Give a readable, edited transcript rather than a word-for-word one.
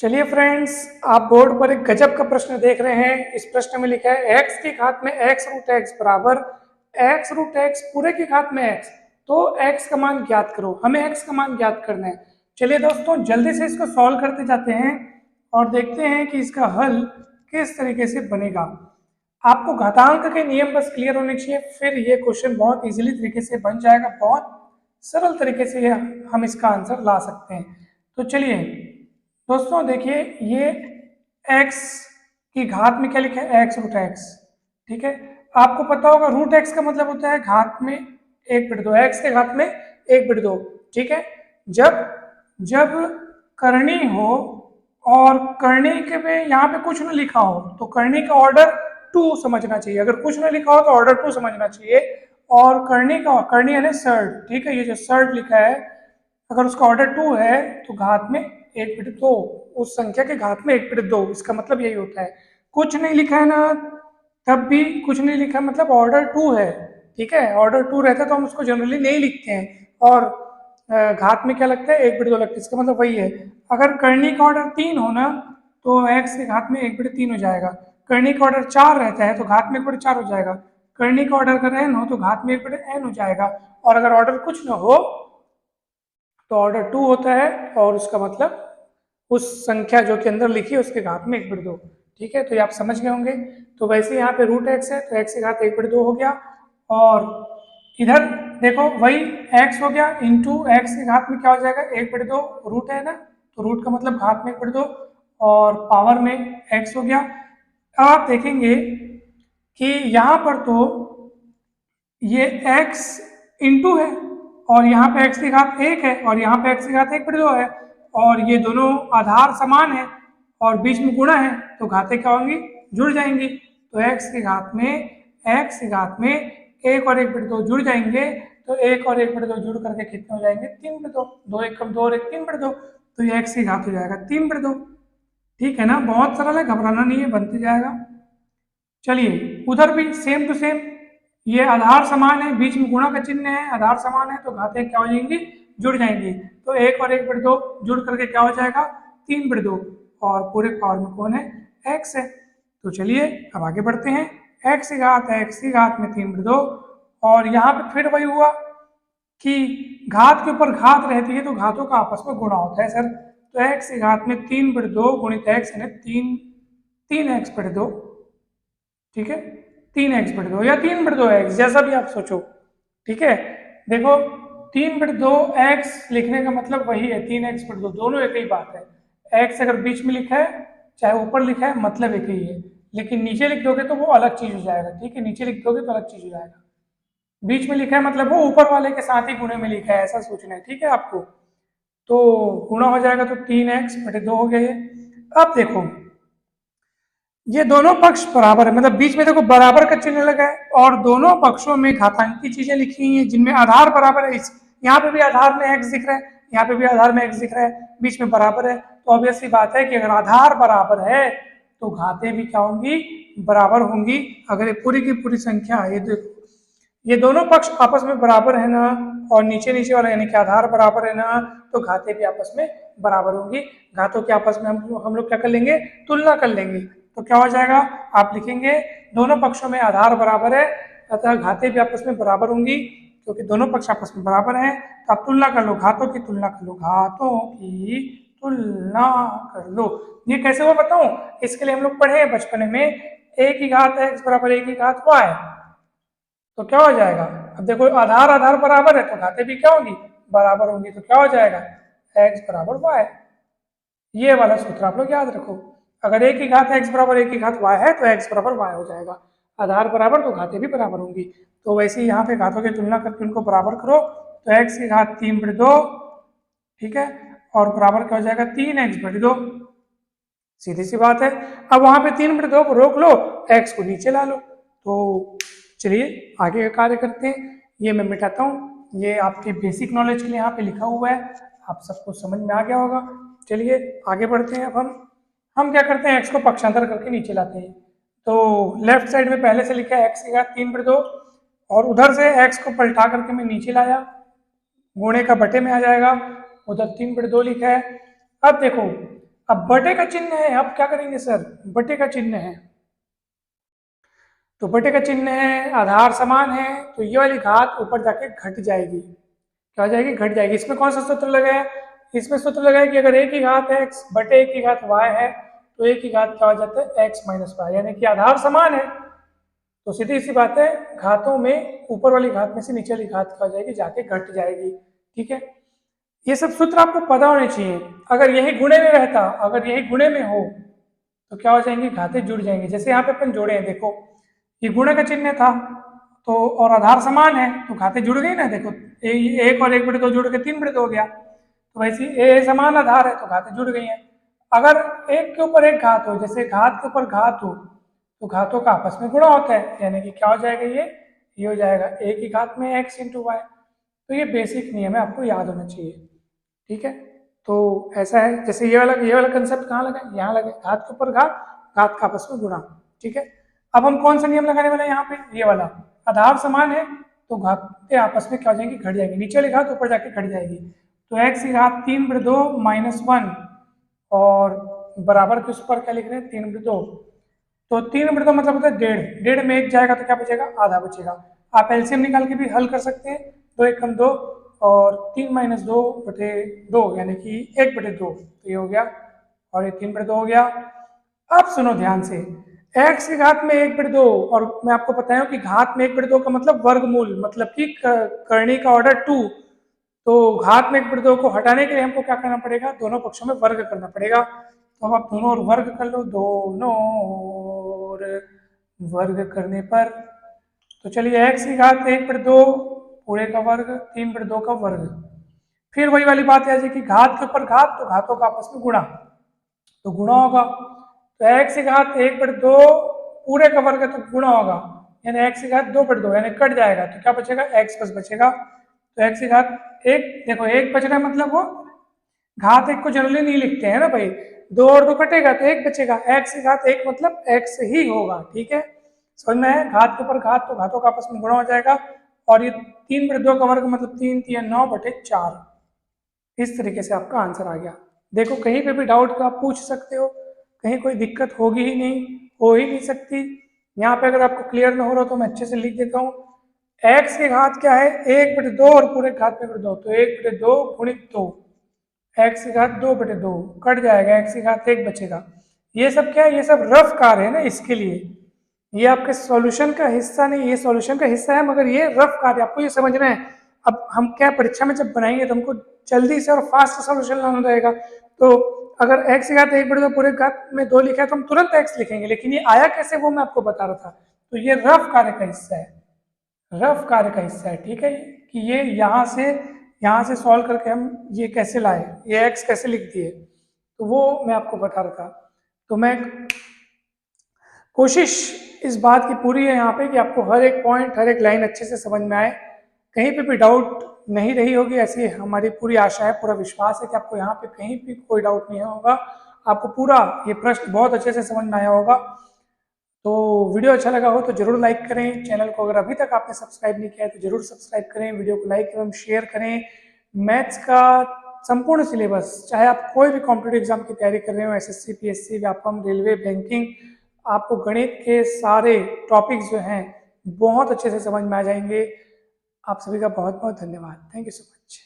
चलिए फ्रेंड्स, आप बोर्ड पर एक गजब का प्रश्न देख रहे हैं। इस प्रश्न में लिखा है x की घात में x रूट x बराबर x रूट x पूरे की घात में x। तो x का मान ज्ञात करो। हमें x का मान ज्ञात करना है। चलिए दोस्तों, जल्दी से इसको सॉल्व करते जाते हैं और देखते हैं कि इसका हल किस तरीके से बनेगा। आपको घातांक के नियम बस क्लियर होने चाहिए, फिर ये क्वेश्चन बहुत इजीली तरीके से बन जाएगा। बहुत सरल तरीके से हम इसका आंसर ला सकते हैं। तो चलिए दोस्तों, देखिए ये x की घात में क्या लिखा है, x रूट x। ठीक है, आपको पता होगा रूट x का मतलब होता है घात में 1/2, x के घात में 1/2। ठीक है, जब जब करनी हो और करनी के में यहाँ पे कुछ न लिखा हो तो करनी का ऑर्डर 2 समझना चाहिए। अगर कुछ न लिखा हो तो ऑर्डर 2 समझना चाहिए। और करनी यानी सर्ड। ठीक है, ये जो सर्ड लिखा है अगर उसका ऑर्डर 2 है तो घात में 1/2, उस संख्या के घात में 1/2। इसका मतलब यही होता है। कुछ नहीं लिखा है ना, तब भी कुछ नहीं लिखा मतलब ऑर्डर 2 है। ठीक है, ऑर्डर 2 रहता है तो हम उसको जनरली नहीं लिखते हैं और घात में क्या लगता है, 1/2 लगता है। इसका मतलब वही है। अगर करनी का ऑर्डर 3 हो ना तो x के घात में 1/3 हो जाएगा। करनी का ऑर्डर 4 रहता है तो घात में 1/4 हो जाएगा। करनी का ऑर्डर अगर n हो तो घात में 1/n हो जाएगा। और अगर ऑर्डर कुछ ना हो तो ऑर्डर 2 होता है और उसका मतलब उस संख्या जो कि अंदर लिखी है उसके घात में 1/2। ठीक है, तो ये आप समझ गए होंगे। तो वैसे यहाँ पे रूट x है तो x के घात 1/2 हो गया। और इधर देखो वही x हो गया इंटू x के घात में क्या हो जाएगा, 1/2। रूट है ना, तो रूट का मतलब घात में 1/2 और पावर में x हो गया। अब आप देखेंगे कि यहाँ पर तो ये x इंटू है और यहाँ पे x की घात 1 है और यहाँ पे x की घात 1/2 है और ये दोनों आधार समान है और बीच में गुणा है तो घातें क्या होंगी, जुड़ जाएंगी। तो x की घात में 1 और 1/2 जुड़ जाएंगे। तो 1 और 1/2 जुड़ करके कितने हो जाएंगे, 3/2। 2 1 कम 2 और 1 3/2। तो ये x की घात हो जाएगा 3/2। ठीक है ना, बहुत सरल है, घबराना नहीं है, बनते जाएगा। चलिए उधर भी सेम टू सेम, ये आधार समान है, बीच में गुणा का चिन्ह है, आधार समान है तो घातें क्या हो जाएंगी, जुड़ जाएंगी। तो 1 और 1/2 जुड़ करके क्या हो जाएगा, 3/2। और पूरे पावर में कौन है, x है। तो चलिए अब आगे बढ़ते हैं। x की घात में 3/2 और यहाँ पे फिर वही हुआ कि घात के ऊपर घात रहती है तो घातों का आपस में गुणा होता है सर। तो x की घात में 3/2 गुणित x यानी 3x/2। ठीक है, 3x/2 या 3/2x, जैसा भी आप सोचो। ठीक है, देखो 3/2x लिखने का मतलब वही है 3x/2, दोनों एक ही बात है। x अगर बीच में लिखा है चाहे ऊपर लिखा है मतलब एक ही है, लेकिन नीचे लिख दोगे तो वो अलग चीज हो जाएगा। ठीक है, नीचे लिख दोगे तो अलग चीज हो जाएगा। बीच में लिखा है मतलब वो ऊपर वाले के साथ ही गुणे में लिखा है, ऐसा सोचना है। ठीक है आपको, तो गुणा हो जाएगा तो 3x/2 हो गया ये। अब देखो ये दोनों पक्ष बराबर है, मतलब बीच में देखो बराबर का चिन्ह लगा है और दोनों पक्षों में घातांक की चीजें लिखी हुई हैं जिनमें आधार बराबर है। इस यहाँ पे भी आधार में x दिख रहा है, यहाँ पे भी आधार में x दिख रहा है, बीच में बराबर है। तो ऑब्वियस सी बात है कि अगर आधार बराबर है तो घातें भी क्या होंगी, बराबर होंगी। अगर ये पूरी की पूरी संख्या, ये देखो ये दोनों पक्ष आपस में बराबर है ना, और नीचे नीचे वाला यानी कि आधार बराबर है ना, तो घातें भी आपस में बराबर होंगी। घातों के आपस में हम लोग क्या कर लेंगे, तुलना कर लेंगे। तो क्या हो जाएगा, आप लिखेंगे दोनों पक्षों में आधार बराबर है अतः घातें भी आपस में बराबर होंगी। क्योंकि दोनों पक्ष आपस में बराबर हैं तो आप तुलना कर लो, घातों की तुलना कर लो, घातों की तुलना कर लो। ये कैसे हुआ बताऊं, इसके लिए हम लोग पढ़े हैं बचपन में, a की घात x बराबर a की घात y। तो क्या हो जाएगा, अब देखो आधार आधार बराबर है तो घातें भी क्या होंगी, बराबर होंगी। तो क्या हो जाएगा, x बराबर y। ये वाला सूत्र आप लोग याद रखो। अगर a की घात x बराबर a की घात y है तो x बराबर y हो जाएगा। आधार बराबर तो घातें भी बराबर होंगी। तो वैसे ही यहाँ पे घातों की तुलना करके उनको बराबर करो तो x की घात 3/2, ठीक है, और बराबर क्या हो जाएगा 3x/2। सीधी सी बात है। अब वहां पे 3/2 को रोक लो, x को नीचे ला लो। तो चलिए आगे का कार्य करते हैं। ये मैं मिटाता हूँ, ये आपके बेसिक नॉलेज के लिए यहाँ पे लिखा हुआ है, आप सबको समझ में आ गया होगा। चलिए आगे बढ़ते हैं। अब हम क्या करते हैं, x को पक्षांतर करके नीचे लाते हैं। तो लेफ्ट साइड में पहले से लिखा है x की घात 3/2 और उधर से x को पलटा करके मैं नीचे लाया, गुणे का बटे में आ जाएगा, उधर 3/2 लिखा है। अब देखो अब बटे का चिन्ह है, अब क्या करेंगे सर, बटे का चिन्ह है, तो बटे का चिन्ह है, आधार समान है, तो ये वाली घात ऊपर जाके घट जाएगी, क्या हो जाएगी, घट जाएगी। इसमें कौन सा सूत्र लगा है, इसमें सूत्र लगा है कि अगर एक ही घात x बटे एक ही घात y है तो एक ही घात क्या हो जाता है, x माइनस वाई, यानी कि आधार समान है, तो सीधी सी बात है, घातों में ऊपर वाली घात में से नीचे वाली घात क्या हो जाएगी, जाके घट जाएगी। ठीक है, ये सब सूत्र आपको पता होने चाहिए। अगर यही गुणे में रहता, अगर यही गुणे में हो तो क्या हो जाएंगी, घातें जुड़ जाएंगी। जैसे यहाँ पे अपन जोड़े हैं, देखो ये गुणे का चिन्ह था तो और आधार समान है तो घातें जुड़ गई ना, देखो एक और एक बटे दो जुड़ के 3 बटे 2 हो गया, तो वैसे ए समान आधार है तो घातें जुड़ गई हैं। अगर एक के ऊपर एक घात हो, जैसे घात के ऊपर घात हो, तो घातों का आपस में गुणा होता है, यानी कि क्या हो जाएगा, ये हो जाएगा एक ही घात में x इंटू वाई। तो ये बेसिक नियम है, आपको याद होना चाहिए। ठीक है, तो ऐसा है, जैसे ये वाला कंसेप्ट कहाँ लगा, यहाँ लगा, घात के ऊपर घात, घात का आपस में गुणा। ठीक है, अब हम कौन सा नियम लगाने वाले हैं यहाँ पे, ये वाला, आधार समान है तो घातें आपस में क्या हो जाएंगी, घट जाएंगी, नीचे वाली घात ऊपर जाके घट जाएगी, तो x की घात 3/2 - 1 और बराबर के उस पर क्या लिख रहे हैं, 3/2, तो 3/2 मतलब होता है 1.5, 1.5 में एक जाएगा तो क्या बचेगा, आधा बचेगा। आप एलसीएम निकाल के भी हल कर सकते हैं, 2 × 2 और 3 - 2/2 यानी कि 1/2, तो ये हो गया और ये 3/2 हो गया। अब सुनो ध्यान से, x की घात में 1/2 और मैं आपको बताया कि घात में 1/2 का मतलब वर्गमूल, मतलब कि करनी का ऑर्डर 2, तो घात में 1/2 को हटाने के लिए हमको क्या करना पड़ेगा, दोनों पक्षों में वर्ग करना पड़ेगा। तो अब आप दोनों और वर्ग कर लो, दोनों और वर्ग करने पर तो चलिए x की घात 1/2 पूरे का वर्ग, 3/2 का वर्ग, फिर वही वाली बात है कि घात के ऊपर घात तो घातों का आपस में गुणा, तो गुणा होगा, तो x की घात 1/2 पूरे का वर्ग है तो गुणा होगा, यानी x की घात 2/2 यानी कट जाएगा, तो क्या बचेगा, x बस बचेगा। तो x की घात एक, देखो एक बच रहा है, मतलब वो घात एक को जनरली नहीं लिखते हैं ना भाई, 2 और 2 कटेगा तो 1 बचेगा, x की घात 1 मतलब x ही होगा। ठीक है, समझ में है, घात के ऊपर घात तो घातों का आपस में गुणा हो जाएगा, और ये 3/2 का वर्ग मतलब 3 × 3 = 9/4, इस तरीके से आपका आंसर आ गया। देखो कहीं पे भी डाउट का आप पूछ सकते हो, कहीं कोई दिक्कत होगी ही नहीं, हो ही नहीं सकती। यहाँ पे अगर आपको क्लियर ना हो रहा तो मैं अच्छे से लिख देता हूँ, x की घात क्या है, 1/2 और पूरे घात में 1/2, तो 1/2 गुणित 2, x की घात 2/2 कट जाएगा, x की घात 1 बचेगा। ये सब क्या है, ये सब रफ कार्य है ना, इसके लिए ये आपके सॉल्यूशन का हिस्सा नहीं, ये सॉल्यूशन का हिस्सा है, मगर ये रफ कार्य, आपको ये समझना है। अब हम क्या परीक्षा में जब बनाएंगे तो हमको जल्दी से और फास्ट सॉल्यूशन लाना रहेगा, तो अगर x की घात 1/2 पूरे घात में 2 लिखा है तो हम तुरंत x लिखेंगे, लेकिन ये आया कैसे वो मैं आपको बता रहा था। तो ये रफ कार्य का हिस्सा है, रफ कार्य का हिस्सा है। ठीक है, कि ये यहाँ से सॉल्व करके हम ये कैसे लाए, ये x कैसे लिख दिए, तो वो मैं आपको बता रहा था। तो मैं कोशिश इस बात की पूरी है यहाँ पे कि आपको हर एक पॉइंट, हर एक लाइन अच्छे से समझ में आए, कहीं पे भी डाउट नहीं रही होगी, ऐसी हमारी पूरी आशा है, पूरा विश्वास है कि आपको यहाँ पे कहीं भी कोई डाउट नहीं होगा, आपको पूरा ये प्रश्न बहुत अच्छे से समझ में आया होगा। तो वीडियो अच्छा लगा हो तो जरूर लाइक करें, चैनल को अगर अभी तक आपने सब्सक्राइब नहीं किया है तो जरूर सब्सक्राइब करें, वीडियो को लाइक एवं शेयर करें। मैथ्स का संपूर्ण सिलेबस, चाहे आप कोई भी कॉम्पिटिटिव एग्जाम की तैयारी कर रहे हो, SSC, PSC, Vyapam, railway, banking, आपको गणित के सारे टॉपिक्स जो हैं बहुत अच्छे से समझ में आ जाएंगे। आप सभी का बहुत बहुत धन्यवाद, थैंक यू सो मच।